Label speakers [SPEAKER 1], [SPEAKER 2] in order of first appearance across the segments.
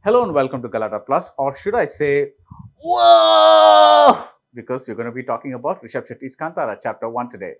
[SPEAKER 1] Hello and welcome to Galatta Plus, or should I say, whoa! Because we're going to be talking about Rishab Shetty's Kantara Chapter 1 today.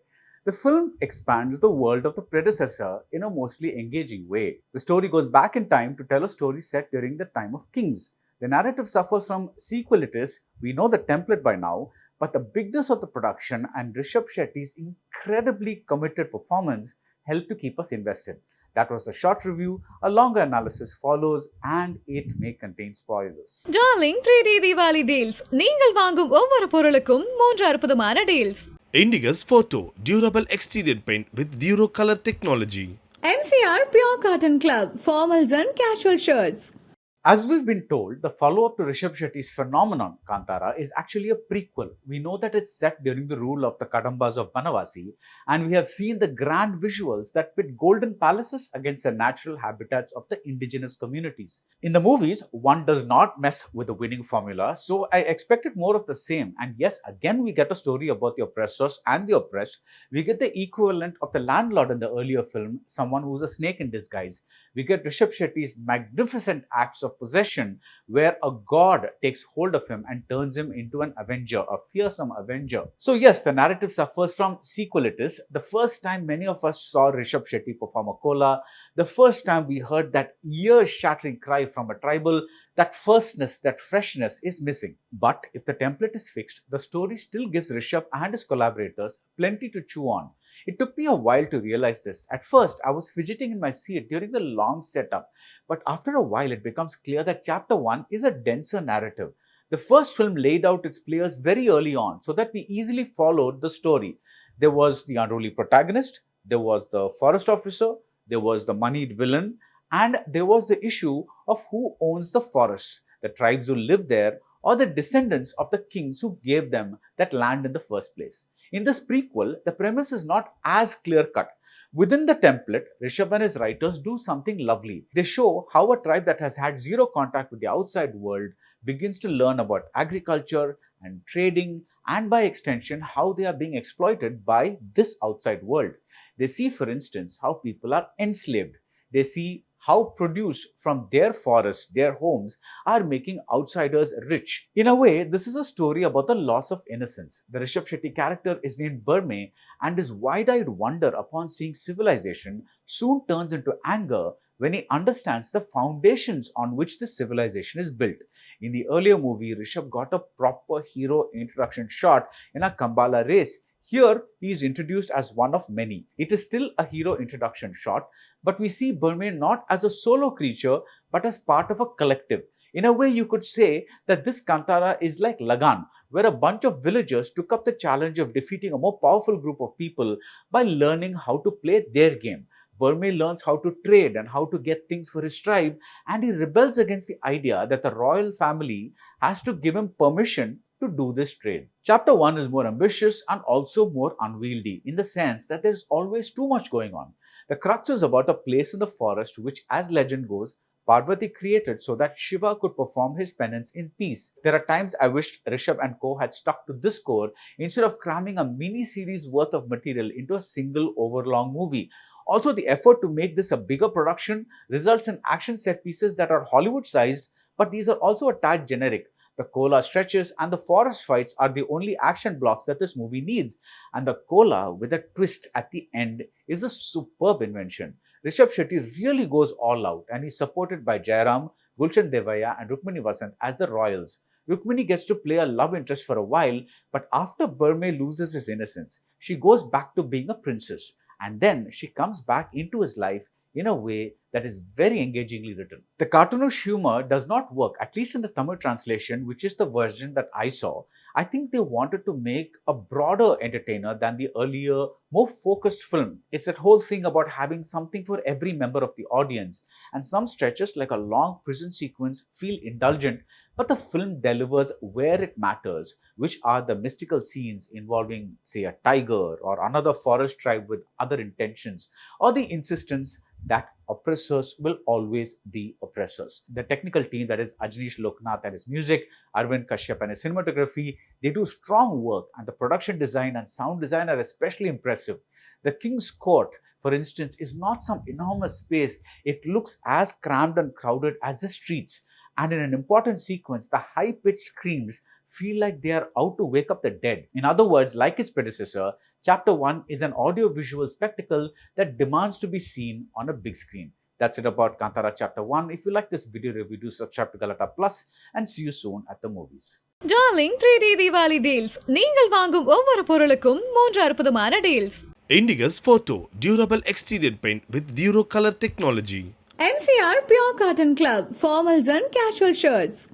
[SPEAKER 1] The film expands the world of the predecessor in a mostly engaging way. The story goes back in time to tell a story set during the time of kings. The narrative suffers from sequelitis. We know the template by now, but the bigness of the production and Rishab Shetty's incredibly committed performance helped to keep us invested. That was the short review. A longer analysis follows and it may contain spoilers.
[SPEAKER 2] Darling 3D Diwali deals. நீங்கள் வாங்கும் ஒவ்வொரு பொருளுக்கும் 3 அற்புதமான deals.
[SPEAKER 3] INDICUS Photo Durable Exterior Paint with Duro Color Technology.
[SPEAKER 2] MCR Pure Cotton Club. Formals and casual shirts.
[SPEAKER 1] As we've been told, the follow-up to Rishab Shetty's phenomenon, Kantara, is actually a prequel. We know that it's set during the rule of the Kadambas of Banavasi, and we have seen the grand visuals that pit golden palaces against the natural habitats of the indigenous communities. In the movies, one does not mess with the winning formula, so I expected more of the same. And yes, again we get a story about the oppressors and the oppressed. We get the equivalent of the landlord in the earlier film, someone who's a snake in disguise. We get Rishab Shetty's magnificent acts of possession, where a god takes hold of him and turns him into an avenger, a fearsome avenger. So yes, the narrative suffers from sequelitis. The first time many of us saw Rishab Shetty perform a kola, the first time we heard that ear-shattering cry from a tribal, that firstness, that freshness is missing. But if the template is fixed, the story still gives Rishab and his collaborators plenty to chew on. It took me a while to realize this. At first, I was fidgeting in my seat during the long setup, but after a while, it becomes clear that Chapter 1 is a denser narrative. The first film laid out its players very early on so that we easily followed the story. There was the unruly protagonist, there was the forest officer, there was the moneyed villain, and there was the issue of who owns the forests, the tribes who live there, or the descendants of the kings who gave them that land in the first place. In this prequel, the premise is not as clear-cut. Within the template, Rishabh and his writers do something lovely. They show how a tribe that has had zero contact with the outside world begins to learn about agriculture and trading, and by extension, how they are being exploited by this outside world. They see, for instance, how people are enslaved. They see how produce from their forests, their homes, are making outsiders rich. In a way, this is a story about the loss of innocence. The Rishab Shetty character is named Burme, and his wide-eyed wonder upon seeing civilization soon turns into anger when he understands the foundations on which this civilization is built. In the earlier movie, Rishab got a proper hero introduction shot in a Kambala race. Here, he is introduced as one of many. It is still a hero introduction shot, but we see Burme not as a solo creature, but as part of a collective. In a way, you could say that this Kantara is like Lagan, where a bunch of villagers took up the challenge of defeating a more powerful group of people by learning how to play their game. Burme learns how to trade and how to get things for his tribe, and he rebels against the idea that the royal family has to give him permission to do this trade. Chapter 1 is more ambitious and also more unwieldy in the sense that there's always too much going on. The crux is about a place in the forest which, as legend goes, Parvati created so that Shiva could perform his penance in peace. There are times I wished Rishabh and co had stuck to this core instead of cramming a mini-series worth of material into a single overlong movie. Also, the effort to make this a bigger production results in action set pieces that are Hollywood-sized, but these are also a tad generic. The kola stretches and the forest fights are the only action blocks that this movie needs. And the kola with a twist at the end is a superb invention. Rishab Shetty really goes all out, and he's supported by Jairam, Gulshan Devaya and Rukmini Vasant as the royals. Rukmini gets to play a love interest for a while, but after Burme loses his innocence, she goes back to being a princess. And then she comes back into his life in a way that is very engagingly written. The cartoonish humor does not work, at least in the Tamil translation, which is the version that I saw. I think they wanted to make a broader entertainer than the earlier, more focused film. It's that whole thing about having something for every member of the audience, and some stretches like a long prison sequence feel indulgent, but the film delivers where it matters, which are the mystical scenes involving, say, a tiger or another forest tribe with other intentions, or the insistence that oppressors will always be oppressors. The technical team, that is Ajnish Loknath and his music, Arvind Kashyap and his cinematography, they do strong work, and the production design and sound design are especially impressive. The King's Court, for instance, is not some enormous space. It looks as crammed and crowded as the streets. And in an important sequence, the high-pitched screams feel like they are out to wake up the dead. In other words, like its predecessor, Chapter 1 is an audio-visual spectacle that demands to be seen on a big screen. That's it about Kantara Chapter 1. If you like this video review, do subscribe to Galatta Plus and see you soon at the movies.
[SPEAKER 2] Darling 3D Diwali deals. நீங்கள் வாங்கும் ஒவ்வொரு பொருளுக்கும் 3 அற்புதமான deals.
[SPEAKER 3] INDICUS Photo Durable Exterior Paint with Divo color technology.
[SPEAKER 2] MCR Pure Cotton Club, formals and casual shirts.